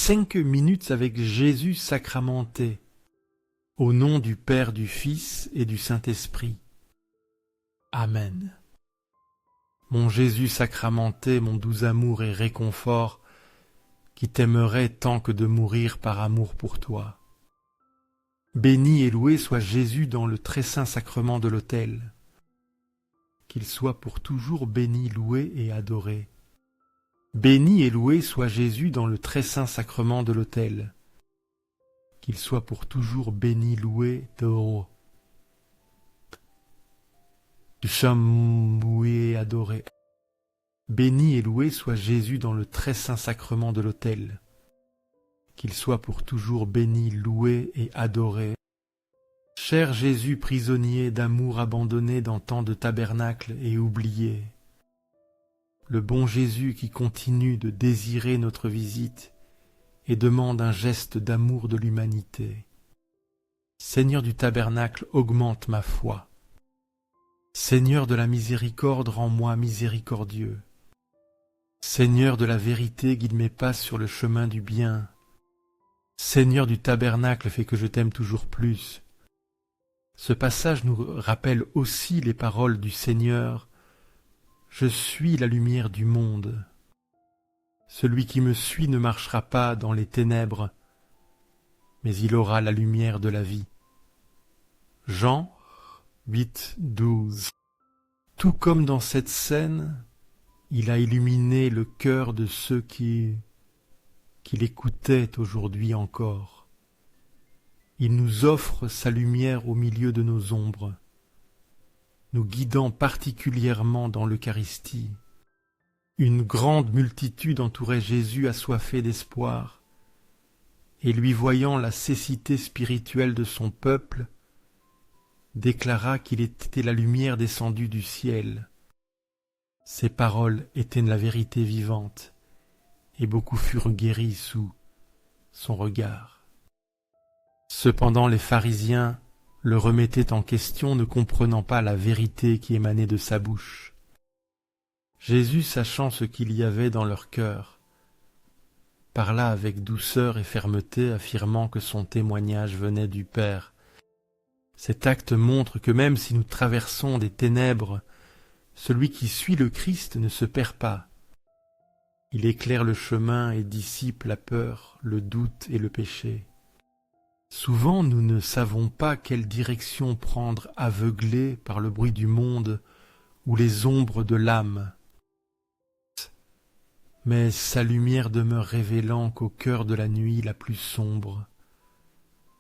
5 minutes avec Jésus sacramenté, au nom du Père, du Fils et du Saint-Esprit. Amen. Mon Jésus sacramenté, mon doux amour et réconfort, qui t'aimerait tant que de mourir par amour pour toi. Béni et loué soit Jésus dans le très saint sacrement de l'autel. Qu'il soit pour toujours béni, loué et adoré. Béni et loué soit Jésus dans le très saint sacrement de l'autel. Qu'il soit pour toujours béni, loué, adoré. Loué et adoré. Béni et loué soit Jésus dans le très saint sacrement de l'autel. Qu'il soit pour toujours béni, loué et adoré. Cher Jésus prisonnier d'amour abandonné dans tant de tabernacles et oublié, le bon Jésus qui continue de désirer notre visite et demande un geste d'amour de l'humanité. Seigneur du tabernacle, augmente ma foi. Seigneur de la miséricorde, rends-moi miséricordieux. Seigneur de la vérité, guide mes pas sur le chemin du bien. Seigneur du tabernacle, fais que je t'aime toujours plus. Ce passage nous rappelle aussi les paroles du Seigneur. Je suis la lumière du monde. Celui qui me suit ne marchera pas dans les ténèbres, mais il aura la lumière de la vie. Jean 8, 12. Tout comme dans cette scène, il a illuminé le cœur de ceux qui l'écoutaient aujourd'hui encore. Il nous offre sa lumière au milieu de nos ombres, nous guidant particulièrement dans l'Eucharistie. Une grande multitude entourait Jésus assoiffé d'espoir, et lui voyant la cécité spirituelle de son peuple, déclara qu'il était la lumière descendue du ciel. Ces paroles étaient la vérité vivante, et beaucoup furent guéris sous son regard. Cependant les pharisiens le remettaient en question, ne comprenant pas la vérité qui émanait de sa bouche. Jésus, sachant ce qu'il y avait dans leur cœur, parla avec douceur et fermeté, affirmant que son témoignage venait du Père. Cet acte montre que même si nous traversons des ténèbres, celui qui suit le Christ ne se perd pas. Il éclaire le chemin et dissipe la peur, le doute et le péché. Souvent nous ne savons pas quelle direction prendre, aveuglés par le bruit du monde ou les ombres de l'âme. Mais sa lumière demeure révélant qu'au cœur de la nuit la plus sombre,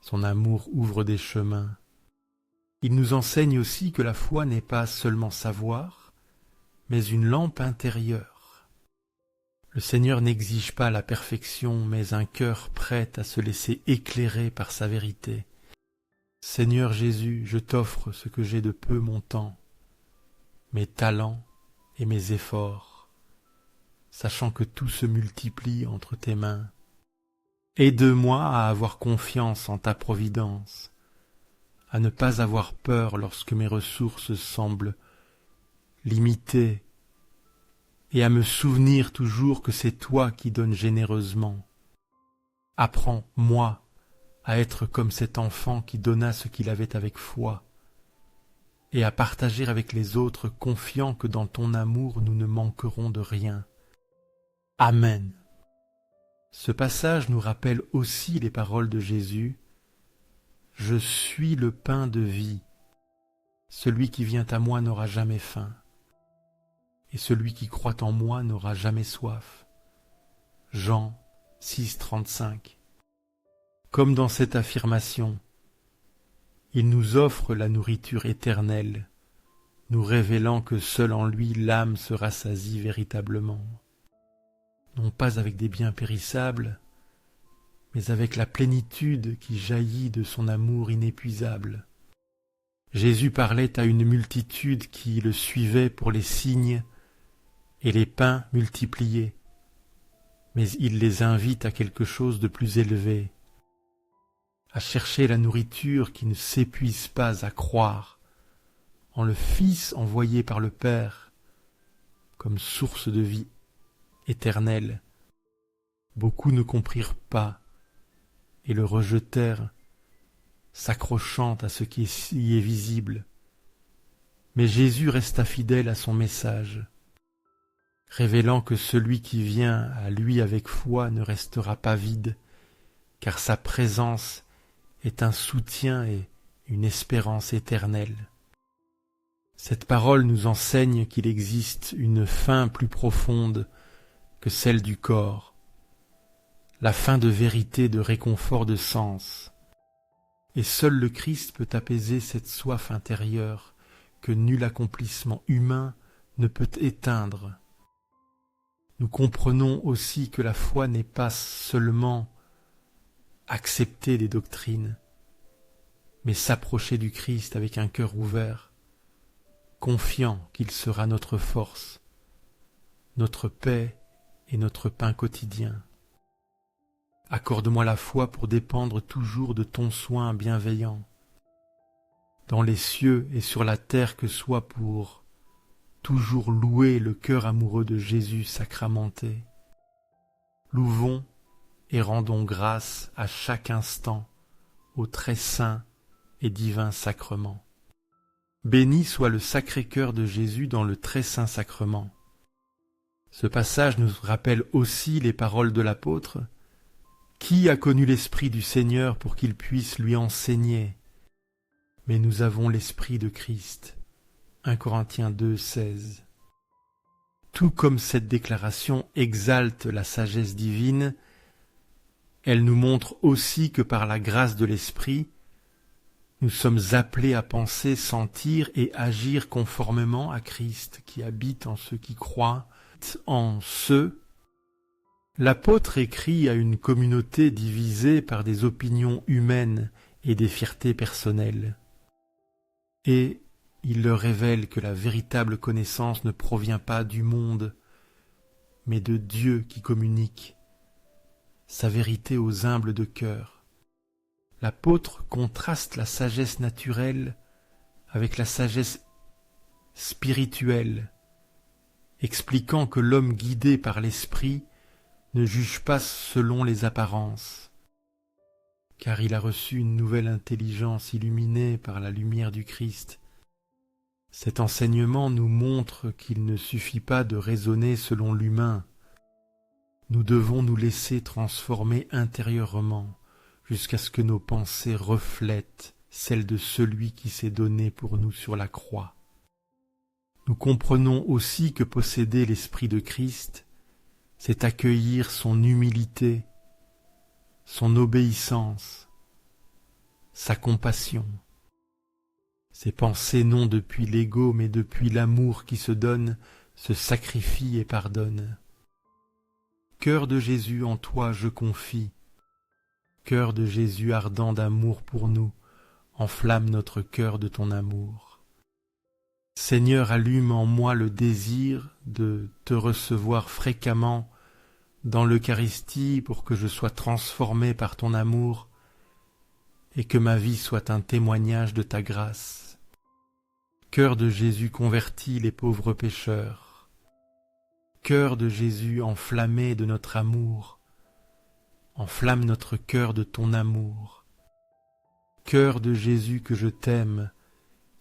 son amour ouvre des chemins. Il nous enseigne aussi que la foi n'est pas seulement savoir, mais une lampe intérieure. Le Seigneur n'exige pas la perfection, mais un cœur prêt à se laisser éclairer par sa vérité. Seigneur Jésus, je t'offre ce que j'ai de peu, mon temps, mes talents et mes efforts, sachant que tout se multiplie entre tes mains. Aide-moi à avoir confiance en ta providence, à ne pas avoir peur lorsque mes ressources semblent limitées, et à me souvenir toujours que c'est toi qui donnes généreusement. Apprends, moi, à être comme cet enfant qui donna ce qu'il avait avec foi, et à partager avec les autres, confiant que dans ton amour nous ne manquerons de rien. Amen. Ce passage nous rappelle aussi les paroles de Jésus. Je suis le pain de vie. Celui qui vient à moi n'aura jamais faim, et celui qui croit en moi n'aura jamais soif. Jean 6, 35. Comme dans cette affirmation, il nous offre la nourriture éternelle, nous révélant que seul en lui l'âme se rassasie véritablement, non pas avec des biens périssables, mais avec la plénitude qui jaillit de son amour inépuisable. Jésus parlait à une multitude qui le suivait pour les signes et les pains multipliés, mais il les invite à quelque chose de plus élevé, à chercher la nourriture qui ne s'épuise pas, à croire en le Fils envoyé par le Père comme source de vie éternelle. Beaucoup ne comprirent pas et le rejetèrent, s'accrochant à ce qui y est visible. Mais Jésus resta fidèle à son message, révélant que celui qui vient à lui avec foi ne restera pas vide, car sa présence est un soutien et une espérance éternelle. Cette parole nous enseigne qu'il existe une fin plus profonde que celle du corps, la fin de vérité, de réconfort, de sens. Et seul le Christ peut apaiser cette soif intérieure que nul accomplissement humain ne peut éteindre. Nous comprenons aussi que la foi n'est pas seulement accepter des doctrines, mais s'approcher du Christ avec un cœur ouvert, confiant qu'il sera notre force, notre paix et notre pain quotidien. Accorde-moi la foi pour dépendre toujours de ton soin bienveillant, dans les cieux et sur la terre, que soit pour toujours louer le cœur amoureux de Jésus sacramenté. Louvons et rendons grâce à chaque instant au très saint et divin sacrement. Béni soit le Sacré-Cœur de Jésus dans le très saint sacrement. Ce passage nous rappelle aussi les paroles de l'apôtre. Qui a connu l'Esprit du Seigneur pour qu'il puisse lui enseigner? Mais nous avons l'Esprit de Christ. 1 Corinthiens 2, 16. Tout comme cette déclaration exalte la sagesse divine, elle nous montre aussi que par la grâce de l'Esprit, nous sommes appelés à penser, sentir et agir conformément à Christ qui habite en ceux qui croient, en ceux. L'apôtre écrit à une communauté divisée par des opinions humaines et des fiertés personnelles. Et il leur révèle que la véritable connaissance ne provient pas du monde, mais de Dieu qui communique sa vérité aux humbles de cœur. L'apôtre contraste la sagesse naturelle avec la sagesse spirituelle, expliquant que l'homme guidé par l'esprit ne juge pas selon les apparences, car il a reçu une nouvelle intelligence illuminée par la lumière du Christ. Cet enseignement nous montre qu'il ne suffit pas de raisonner selon l'humain. Nous devons nous laisser transformer intérieurement jusqu'à ce que nos pensées reflètent celles de celui qui s'est donné pour nous sur la croix. Nous comprenons aussi que posséder l'Esprit de Christ, c'est accueillir son humilité, son obéissance, sa compassion. C'est penser non depuis l'ego, mais depuis l'amour qui se donne, se sacrifie et pardonne. Cœur de Jésus, en toi je confie. Cœur de Jésus ardent d'amour pour nous, enflamme notre cœur de ton amour. Seigneur, allume en moi le désir de te recevoir fréquemment dans l'Eucharistie pour que je sois transformé par ton amour et que ma vie soit un témoignage de ta grâce. Cœur de Jésus, convertis les pauvres pécheurs. Cœur de Jésus, enflammé de notre amour, enflamme notre cœur de ton amour. Cœur de Jésus, que je t'aime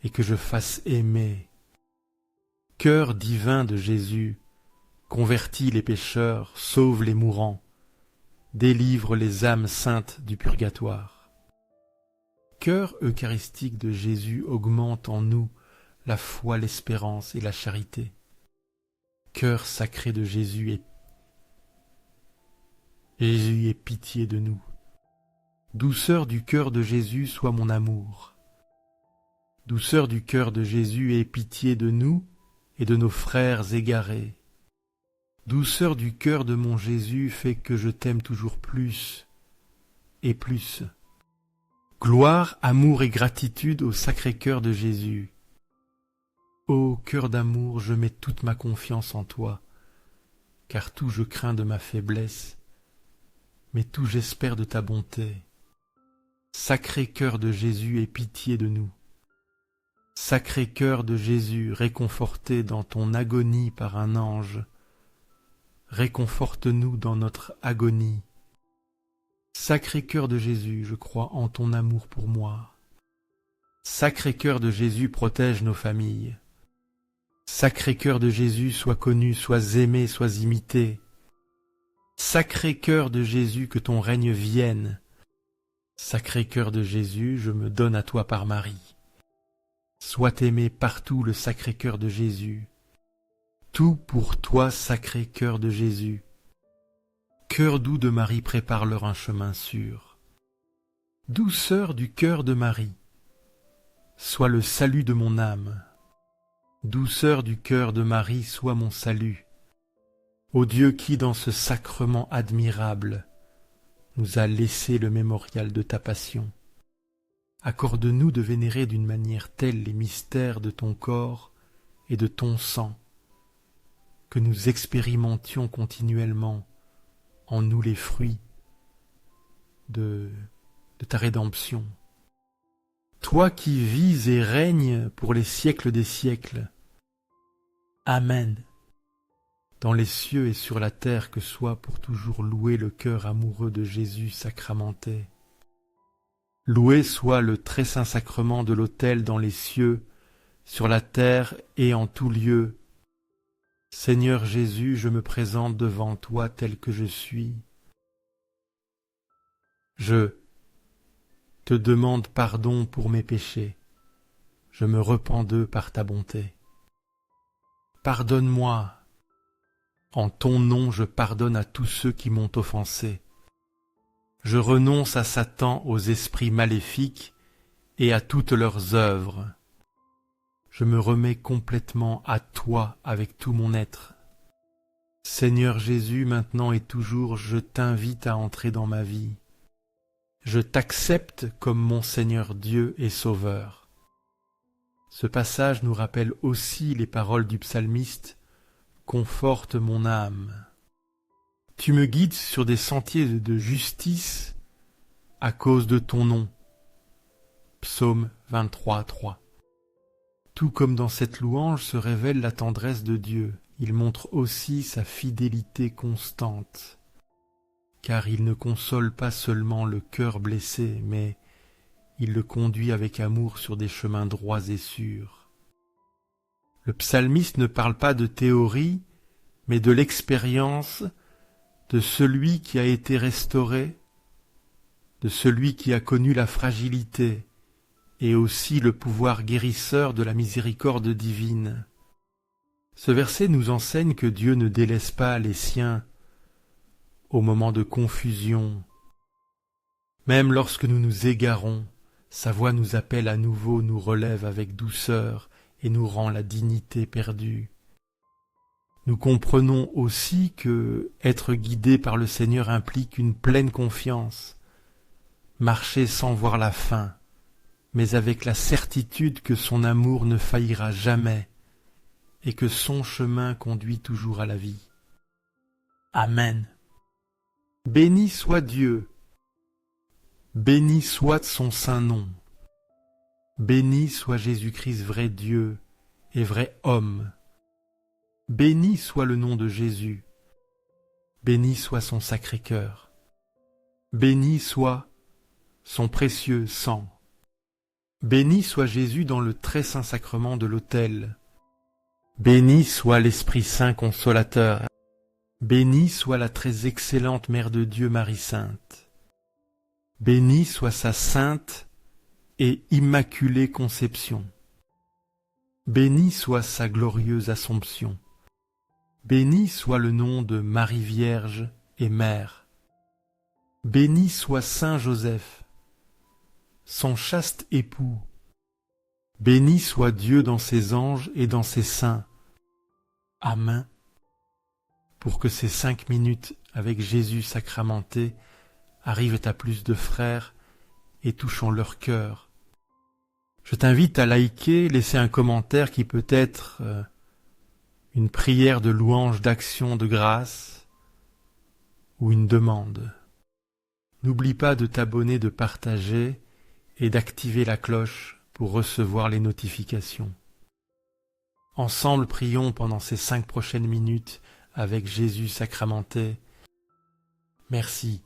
et que je fasse aimer. Cœur divin de Jésus, convertis les pécheurs, sauve les mourants, délivre les âmes saintes du purgatoire. Cœur eucharistique de Jésus, augmente en nous la foi, l'espérance et la charité. Cœur sacré de Jésus, aie pitié de nous. Douceur du cœur de Jésus, sois mon amour. Douceur du cœur de Jésus, aie pitié de nous et de nos frères égarés. Douceur du cœur de mon Jésus, fais que je t'aime toujours plus et plus. Gloire, amour et gratitude au Sacré-Cœur de Jésus. Ô cœur d'amour, je mets toute ma confiance en toi, car tout je crains de ma faiblesse, mais tout j'espère de ta bonté. Sacré cœur de Jésus, aie pitié de nous. Sacré cœur de Jésus, réconforté dans ton agonie par un ange, réconforte-nous dans notre agonie. Sacré-Cœur de Jésus, je crois en ton amour pour moi. Sacré-Cœur de Jésus, protège nos familles. Sacré-Cœur de Jésus, sois connu, sois aimé, sois imité. Sacré-Cœur de Jésus, que ton règne vienne. Sacré-Cœur de Jésus, je me donne à toi par Marie. Sois aimé partout le Sacré-Cœur de Jésus. Tout pour toi, Sacré-Cœur de Jésus. Cœur doux de Marie, prépare-leur un chemin sûr. Douceur du cœur de Marie, sois le salut de mon âme. Douceur du cœur de Marie, sois mon salut. Ô Dieu qui, dans ce sacrement admirable, nous a laissé le mémorial de ta passion, accorde-nous de vénérer d'une manière telle les mystères de ton corps et de ton sang, que nous expérimentions continuellement en nous les fruits de ta rédemption. Toi qui vis et règnes pour les siècles des siècles. Amen. Dans les cieux et sur la terre, que soit pour toujours loué le cœur amoureux de Jésus sacramenté. Loué soit le très saint sacrement de l'autel dans les cieux, sur la terre et en tout lieu. Seigneur Jésus, je me présente devant toi tel que je suis. Je te demande pardon pour mes péchés. Je me repens d'eux par ta bonté. Pardonne-moi. En ton nom, je pardonne à tous ceux qui m'ont offensé. Je renonce à Satan, aux esprits maléfiques et à toutes leurs œuvres. Je me remets complètement à toi avec tout mon être. Seigneur Jésus, maintenant et toujours, je t'invite à entrer dans ma vie. Je t'accepte comme mon Seigneur Dieu et Sauveur. Ce passage nous rappelle aussi les paroles du psalmiste « Conforte mon âme ». Tu me guides sur des sentiers de justice à cause de ton nom. Psaume 23, 3. Tout comme dans cette louange se révèle la tendresse de Dieu, il montre aussi sa fidélité constante. Car il ne console pas seulement le cœur blessé, mais il le conduit avec amour sur des chemins droits et sûrs. Le psalmiste ne parle pas de théorie, mais de l'expérience de celui qui a été restauré, de celui qui a connu la fragilité et aussi le pouvoir guérisseur de la miséricorde divine. Ce verset nous enseigne que Dieu ne délaisse pas les siens au moment de confusion. Même lorsque nous nous égarons, sa voix nous appelle à nouveau, nous relève avec douceur et nous rend la dignité perdue. Nous comprenons aussi que être guidé par le Seigneur implique une pleine confiance, marcher sans voir la fin, mais avec la certitude que son amour ne faillira jamais et que son chemin conduit toujours à la vie. Amen. Béni soit Dieu, béni soit son saint nom, béni soit Jésus-Christ vrai Dieu et vrai homme, béni soit le nom de Jésus, béni soit son sacré cœur, béni soit son précieux sang, béni soit Jésus dans le très saint sacrement de l'autel, béni soit l'Esprit Saint consolateur, béni soit la très excellente Mère de Dieu Marie Sainte, béni soit sa sainte et immaculée conception, béni soit sa glorieuse Assomption, béni soit le nom de Marie Vierge et Mère, béni soit Saint Joseph, son chaste époux, béni soit Dieu dans ses anges et dans ses saints. Amen. Pour que ces 5 minutes avec Jésus sacramenté arrivent à plus de frères et touchant leur cœur. Je t'invite à liker, laisser un commentaire qui peut être une prière de louange, d'action, de grâce ou une demande. N'oublie pas de t'abonner, de partager et d'activer la cloche pour recevoir les notifications. Ensemble, prions pendant ces 5 prochaines minutes avec Jésus sacramenté. Merci